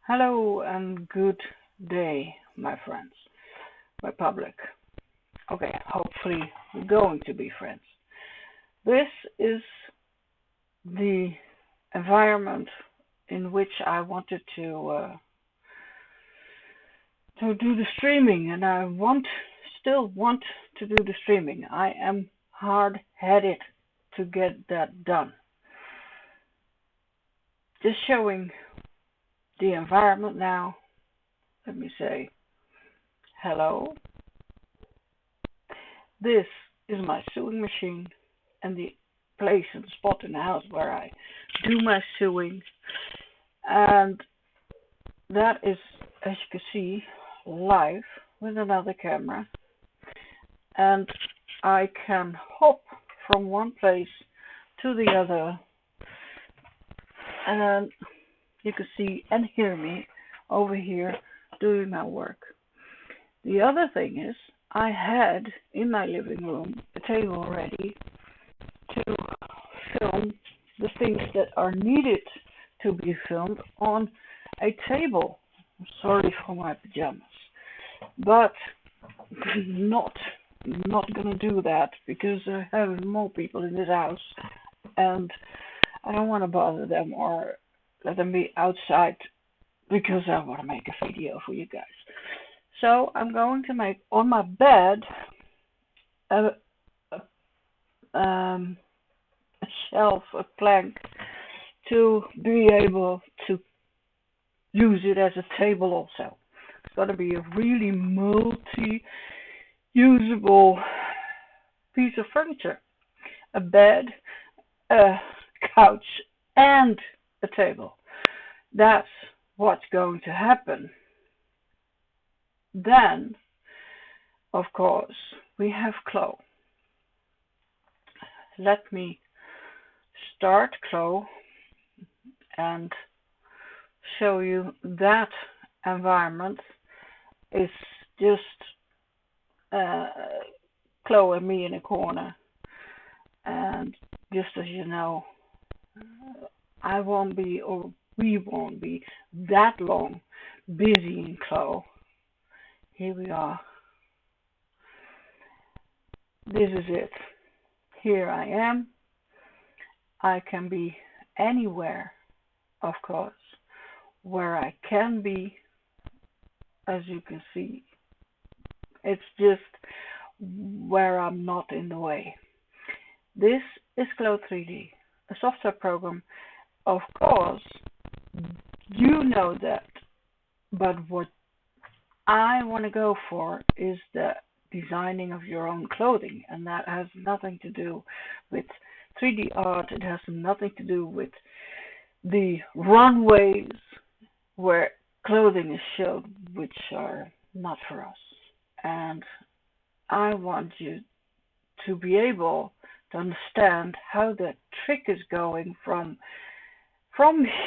Hello and good day, my friends, my public. Okay, hopefully we're going to be friends. This is the environment in which I wanted to do the streaming, and I still want to do the streaming. I am hard-headed to get that done. Just showing the environment now. Let me say hello. This is my sewing machine and the place and spot in the house where I do my sewing. And that is, as you can see, live with another camera. And I can hop from one place to the other. And you can see and hear me over here doing my work. The other thing is, I had in my living room a table ready to film the things that are needed to be filmed on a table. Sorry for my pajamas, but not gonna do that because I have more people in this house and I don't want to bother them or let them be outside because I want to make a video for you guys. So I'm going to make on my bed a shelf, a plank, to be able to use it as a table also. It's going to be a really multi-usable piece of furniture. A bed, a couch, and a table. That's what's going to happen. Then, of course, we have Chloe. Let me start Chloe and show you that environment is just Chloe and me in a corner. And just as you know, I won't be, or we won't be, that long busy in Chloe. Here we are. This is it. Here I am. I can be anywhere, of course, where I can be, as you can see. It's just where I'm not in the way. This is Chloe 3D, a software program. Of course, you know that, but what I want to go for is the designing of your own clothing, and that has nothing to do with 3D art. It has nothing to do with the runways where clothing is shown, which are not for us. And I want you to be able to understand how the trick is going from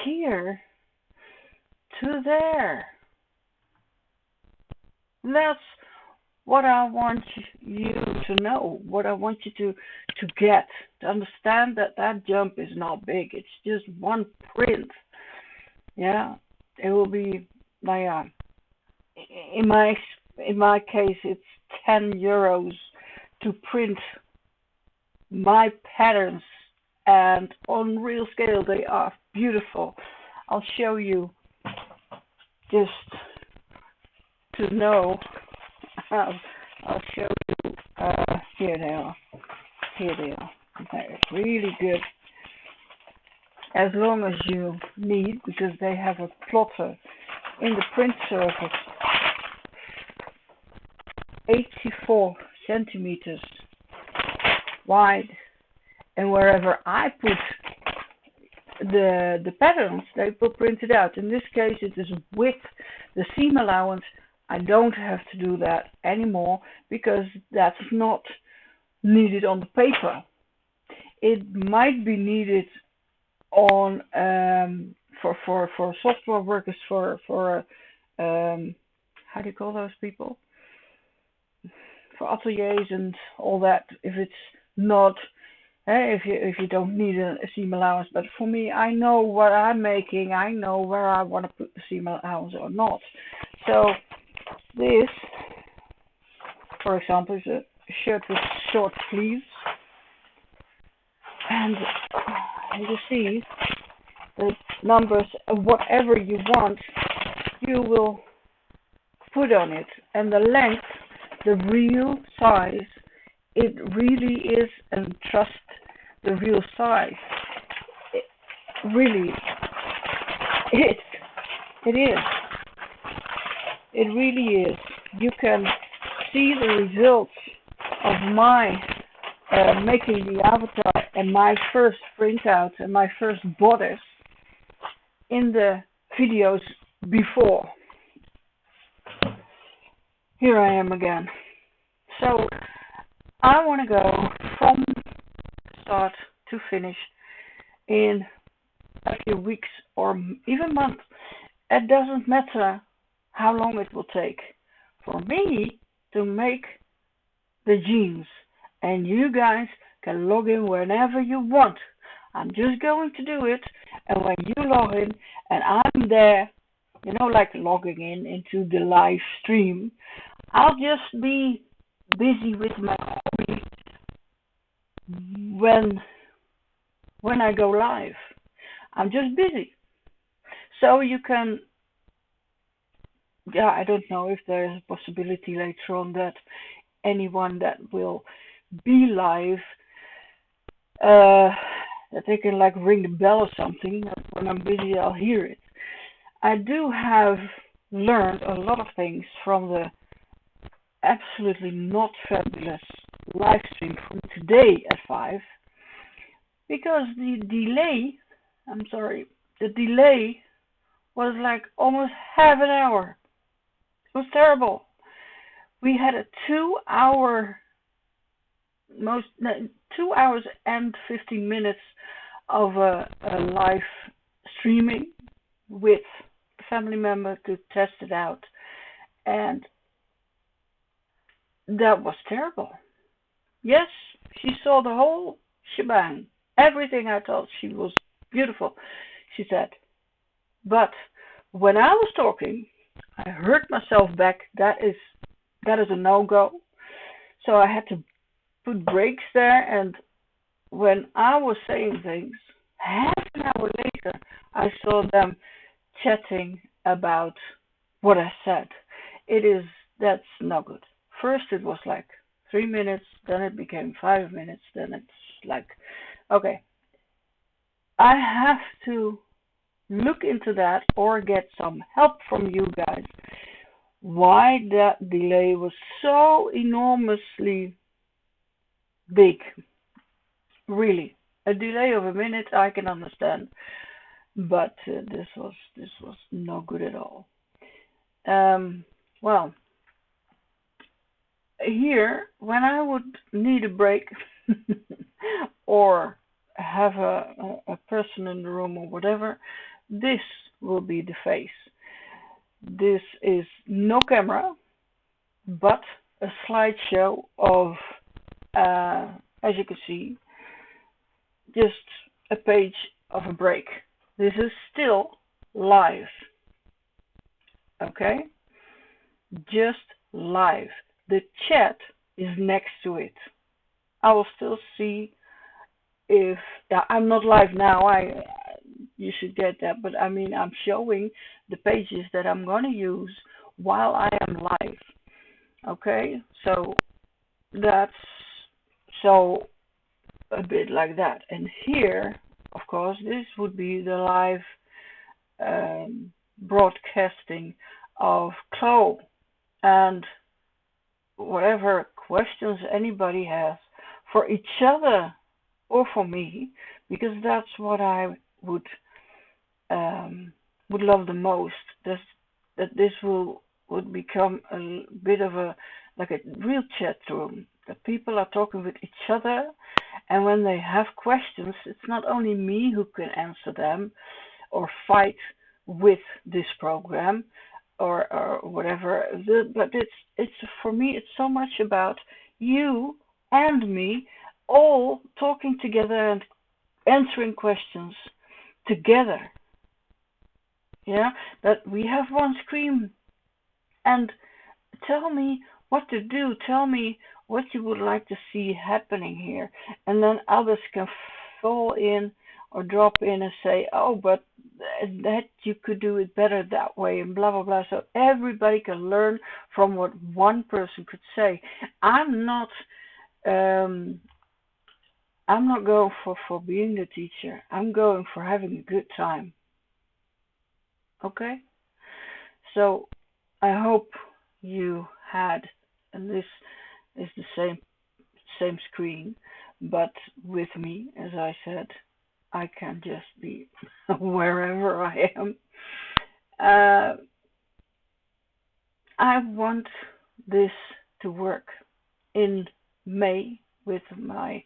here to there. That's what I want you to know, what I want you to get, to understand that jump is not big. It's just one print. Yeah, it will be like in my case, it's 10 euros to print my patterns, and on real scale they are beautiful. I'll show you just to know. I'll show you. Here they are. Here they are. They're really good. As long as you need, because they have a plotter in the print surface, 84 centimeters wide, and wherever I put the patterns, they will print it out. In this case, it is with the seam allowance. I don't have to do that anymore because that's not needed on the paper. It might be needed on for software workers, for how do you call those people? For ateliers and all that. If it's not If you don't need a seam allowance, but for me, I know what I'm making. I know where I want to put the seam allowance or not. So this, for example, is a shirt with short sleeves, and you see the numbers, whatever you want, you will put on it, and the length, the real size, it really is, and trust the real size. It really is. It is. It really is. You can see the results of my making the avatar and my first printout and my first bodice in the videos before. Here I am again. So I want to go from start to finish in a few weeks or even months. It doesn't matter how long it will take for me to make the jeans, and you guys can log in whenever you want. I'm just going to do it, and when you log in and I'm there, you know, like logging in into the live stream, I'll just be busy with my hobby when I go live. I'm just busy. So you can, I don't know if there is a possibility later on that anyone that will be live, that they can like ring the bell or something. When I'm busy, I'll hear it. I do have learned a lot of things from the absolutely not fabulous live stream from today at 5, because the delay was like almost half an hour. It was terrible. We had a 2 hours and 15 minutes of a live streaming with a family member to test it out, and that was terrible. Yes, she saw the whole shebang. Everything I told, she was beautiful, she said. But when I was talking, I heard myself back. That is a no-go. So I had to put breaks there, and when I was saying things, half an hour later, I saw them chatting about what I said. That's no good. First it was like 3 minutes, then it became 5 minutes, then it's like, okay, I have to look into that or get some help from you guys. Why that delay was so enormously big. Really. A delay of a minute I can understand, but this was no good at all. Well, here, when I would need a break or have a person in the room or whatever, this will be the face. This is no camera, but a slideshow of, as you can see, just a page of a break. This is still live. Okay? Just live. The chat is next to it. I will still see if I'm not live now. You should get that, but I mean I'm showing the pages that I'm going to use while I am live. Okay, so that's so a bit like that. And here, of course, this would be the live broadcasting of Chloe, and whatever questions anybody has for each other or for me, because that's what I would love the most. That this would become a bit of a real chat room. That people are talking with each other, and when they have questions, it's not only me who can answer them or fight with this program or whatever, but it's for me it's so much about you and me all talking together and answering questions together. Yeah, that we have one screen, and tell me what to do. Tell me what you would like to see happening here. And then others can fall in or drop in and say, oh, but that you could do it better that way, and blah, blah, blah. So everybody can learn from what one person could say. I'm not um, going for being the teacher. I'm going for having a good time. Okay? So I hope you had, and this is the same screen, but with me, as I said, I can just be wherever I am. I want this to work in May with my,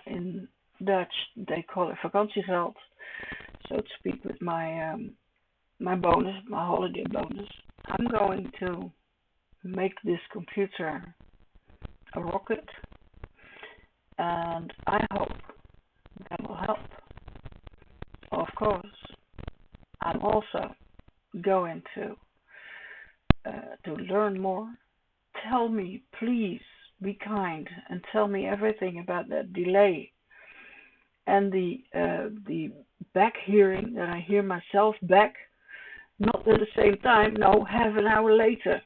in Dutch they call it vakantiegeld, so to speak, with my bonus, my holiday bonus. I'm going to make this computer a rocket, and I hope that will help. Of course, I'm also going to learn more. Tell me, please, be kind and tell me everything about that delay and the back hearing, that I hear myself back, not at the same time, no, half an hour later.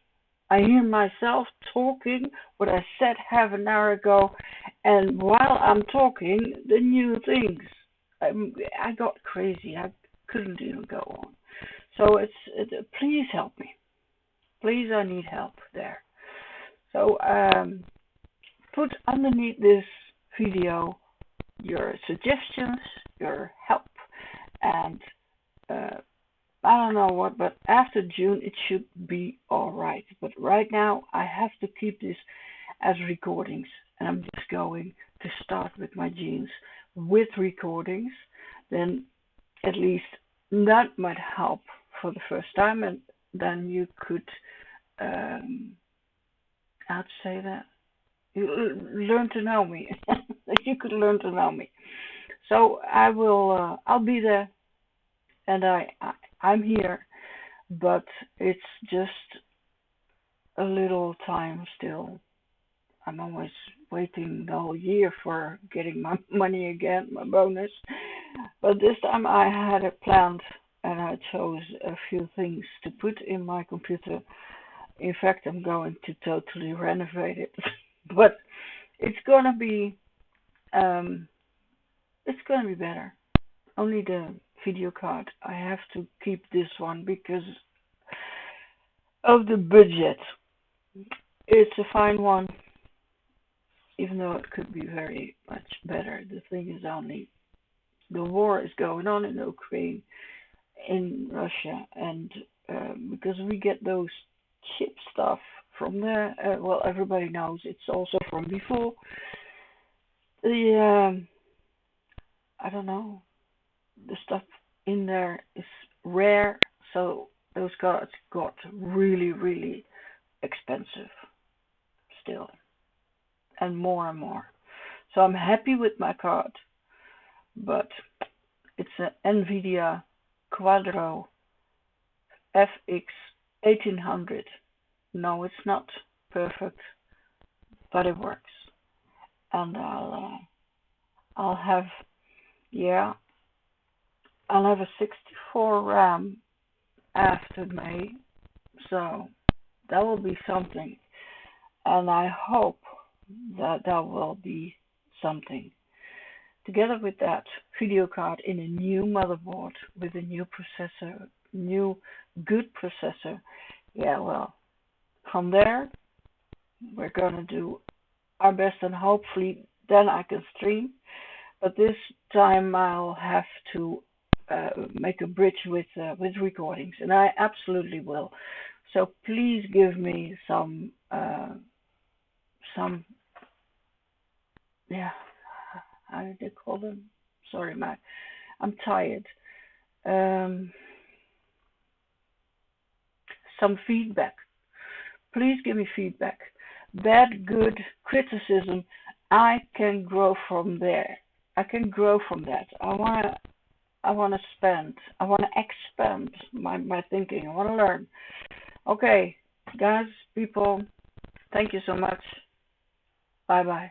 I hear myself talking what I said half an hour ago, and while I'm talking, the new things. I got crazy. I couldn't even go on. So please help me. Please, I need help there. So put underneath this video your suggestions, your help, and I don't know what, but after June it should be alright. But right now I have to keep this as recordings, and I'm just going to start with my jeans with recordings. Then at least that might help for the first time, and then you could, how to say that? You learn to know me. You could learn to know me. So I will. I'll be there, and I'm here, but it's just a little time still. I'm always waiting the whole year for getting my money again, my bonus. But this time I had it planned, and I chose a few things to put in my computer. In fact, I'm going to totally renovate it. But it's gonna be better. Only the video card. I have to keep this one because of the budget. It's a fine one, even though it could be very much better. The thing is only the war is going on in Ukraine, in Russia, and because we get those chip stuff from there, well, everybody knows it's also from before. The I don't know, the stuff in there is rare, so those cards got really, really expensive still, and more and more. So I'm happy with my card, but it's an NVIDIA Quadro FX 1800. No, it's not perfect, but it works. And I'll have, yeah, I'll have a 64 RAM after May, so that will be something. And I hope that will be something. Together with that video card in a new motherboard with a new processor, new good processor. Yeah, well, from there we're gonna do our best, and hopefully then I can stream. But this time I'll have to make a bridge with recordings, and I absolutely will. So please give me some yeah, how do they call them? Sorry, I'm tired. Um, some feedback. Please give me feedback. Bad, good, criticism. I can grow from there. I can grow from that. I wanna spend. I wanna expand my thinking. I wanna learn. Okay, guys, people, thank you so much. Bye bye.